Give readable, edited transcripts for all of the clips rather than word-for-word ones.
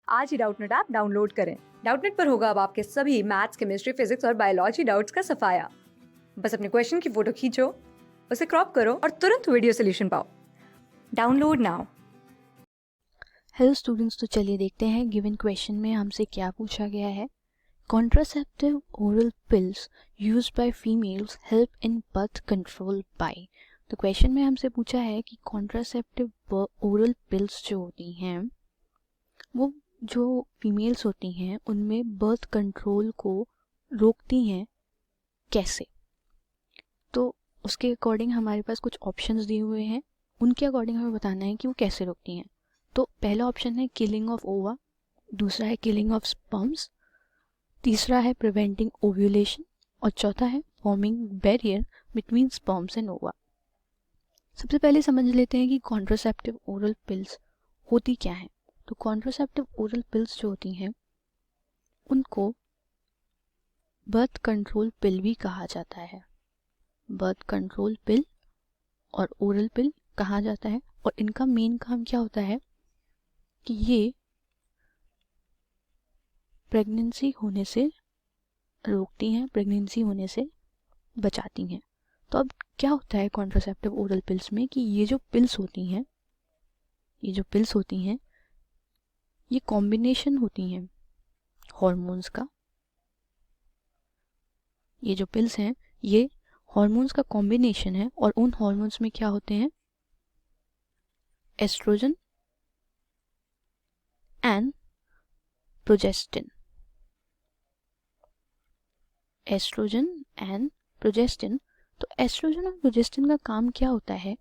आज ही Doubtnut app download करें। Doubtnut पर होगा अब आपके सभी मैथ्स, केमिस्ट्री, फिजिक्स और बायोलॉजी डाउट्स का सफाया। बस अपने क्वेश्चन की फोटो खींचो, उसे क्रॉप करो और तुरंत वीडियो सोल्यूशन पाओ। Download now. हेलो स्टूडेंट्स, तो चलिए देखते हैं गिवन क्वेश्चन में हमसे क्या पूछा गया है। Contraceptive oral pills used by females help in birth control by. तो क्वेश्चन में हमसे पूछा है कि कॉन्ट्रासेप्टिव ओरल पिल्स जो होती हैं वो जो फीमेल्स होती हैं उनमें बर्थ कंट्रोल को रोकती हैं कैसे। तो उसके अकॉर्डिंग हमारे पास कुछ ऑप्शंस दिए हुए हैं, उनके अकॉर्डिंग हमें बताना है कि वो कैसे रोकती हैं। तो पहला ऑप्शन है किलिंग ऑफ ओवा, दूसरा है किलिंग ऑफ स्पर्म्स, तीसरा है प्रिवेंटिंग ओव्यूलेशन और चौथा है forming barrier between sperms and ओवा। सबसे पहले समझ लेते हैं कि कॉन्ट्रासेप्टिव ओरल पिल्स होती क्या है। तो कॉन्ट्रासेप्टिव ओरल पिल्स जो होती हैं उनको बर्थ कंट्रोल पिल भी कहा जाता है। बर्थ कंट्रोल पिल और ओरल पिल कहा जाता है, और इनका मेन काम क्या होता है कि ये प्रेगनेंसी होने से रोकती हैं, प्रेगनेंसी होने से बचाती हैं। तो अब क्या होता है कॉन्ट्रासेप्टिव ओरल पिल्स में कि ये जो पिल्स होती हैं ये कॉम्बिनेशन होती हैं हॉर्मोन्स का। ये जो पिल्स हैं ये हॉर्मोन्स का कॉम्बिनेशन है, और उन हॉर्मोन्स में क्या होते हैं, estrogen and progestin. Estrogen and progestin. तो एस्ट्रोजन और प्रोजेस्टिन का काम क्या होता है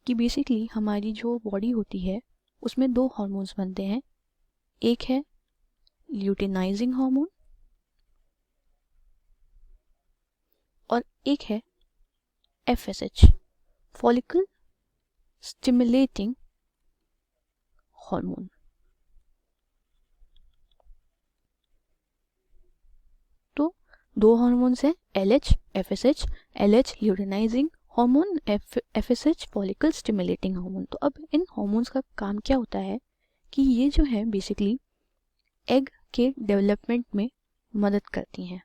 कि बेसिकली हमारी जो बॉडी होती है उसमें दो हार्मोन्स बनते हैं। एक है ल्यूटिनाइजिंग हार्मोन और एक है FSH, फॉलिकल स्टिमुलेटिंग हार्मोन। तो दो हार्मोन्स हैं LH FSH, LH luteinizing hormone, FSH follicle stimulating hormone. तो अब इन हार्मोन्स का काम क्या होता है कि ये जो है बेसिकली एग के डेवलपमेंट में मदद करती हैं।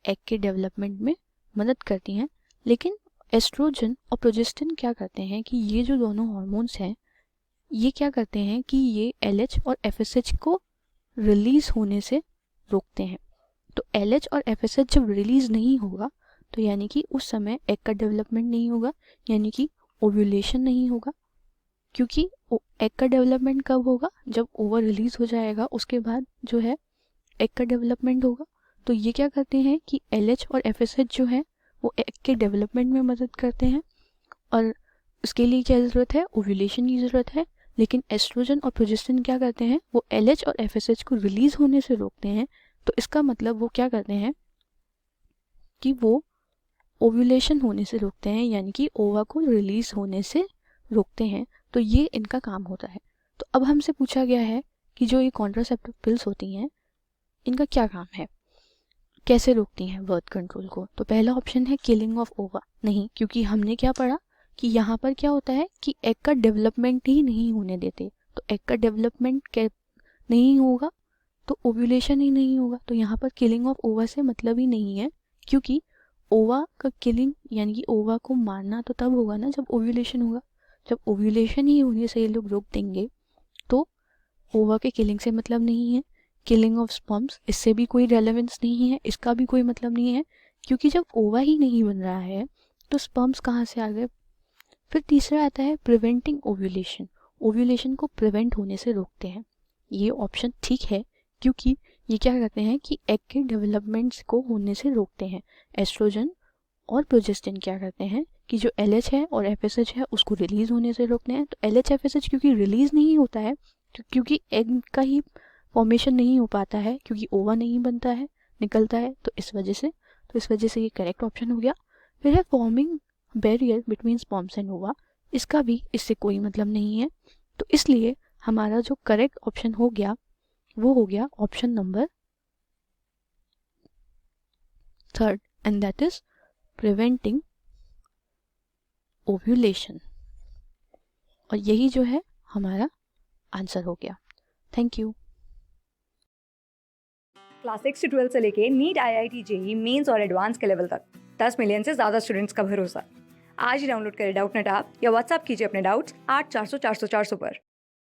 एग के डेवलपमेंट में मदद करती हैं, लेकिन एस्ट्रोजन और प्रोजेस्टिन क्या करते हैं कि ये जो दोनों हार्मोन्स हैं ये क्या करते हैं कि ये LH और FSH को रिलीज होने से रोकते हैं। तो LH और FSH जब रिलीज नहीं होगा तो यानी कि उस समय एग का डेवलपमेंट नहीं होगा, यानी कि ओव्यूलेशन नहीं होगा। क्योंकि एग का डेवलपमेंट कब होगा, जब ओवर रिलीज हो जाएगा उसके बाद जो है एग का डेवलपमेंट होगा। तो ये क्या करते हैं कि LH और FSH जो है वो एग के डेवलपमेंट में मदद करते हैं, और उसके लिए क्या ज़रूरत है, ओव्यूलेशन की ज़रूरत है। लेकिन एस्ट्रोजन और प्रोजेस्टिन क्या करते हैं, वो LH और FSH को रिलीज होने से रोकते हैं। तो इसका मतलब वो क्या करते हैं कि वो ओव्यूलेशन होने से रोकते हैं, यानी कि ओवा को रिलीज होने से रोकते हैं। तो ये इनका काम होता है। तो अब हमसे पूछा गया है कि जो ये कॉन्ट्रासेप्टिव पिल्स होती हैं इनका क्या काम है, कैसे रोकती हैं बर्थ कंट्रोल को। तो पहला ऑप्शन है किलिंग ऑफ ओवा। नहीं, क्योंकि हमने क्या पढ़ा कि यहाँ पर क्या होता है कि एग का डेवलपमेंट ही नहीं होने देते। तो एग का डेवलपमेंट नहीं होगा तो ओव्यूलेशन ही नहीं होगा। तो यहाँ पर किलिंग ऑफ ओवा से मतलब ही नहीं है, क्योंकि ओवा का किलिंग यानी कि ओवा को मारना तो तब होगा ना जब ओव्यूलेशन होगा। जब ओव्यूलेशन ही होने से ये लोग रोक देंगे तो ओवा के किलिंग से मतलब नहीं है। किलिंग ऑफ स्पर्म्स, इससे भी कोई रेलेवेंस नहीं है, इसका भी कोई मतलब नहीं है, क्योंकि जब ओवा ही नहीं बन रहा है तो स्पर्म्स कहाँ से आ गए। फिर तीसरा आता है प्रिवेंटिंग ओव्यूलेशन। ओव्यूलेशन को प्रिवेंट होने से रोकते हैं। ये ऑप्शन ठीक है, क्योंकि ये क्या करते हैं कि एग के डेवलपमेंट्स को होने से रोकते हैं। एस्ट्रोजन और प्रोजेस्टिन क्या करते हैं कि जो LH है और FSH है उसको रिलीज होने से रोकते हैं। तो LH FSH क्योंकि रिलीज नहीं होता है, क्योंकि एग का ही फॉर्मेशन नहीं हो पाता है, क्योंकि ओवा नहीं बनता है, निकलता है, तो इस वजह से ये करेक्ट ऑप्शन हो गया। फिर है forming barrier between sperms and ओवा। इसका भी इससे कोई मतलब नहीं है। तो इसलिए हमारा जो करेक्ट ऑप्शन हो गया वो हो गया option number 3rd, and that is preventing ovulation. और यही जो है हमारा आंसर हो गया। Thank you. क्लास 6 से 12 से लेके नीट, IIT, जेई मेंस और एडवांस के लेवल तक 10 मिलियन से ज़्यादा स्टूडेंट्स का भरोसा। आज ही डाउनलोड करें डाउटनेट ऐप या व्हाट्सएप कीजिए अपने डाउट्स 8400 400 400 पर।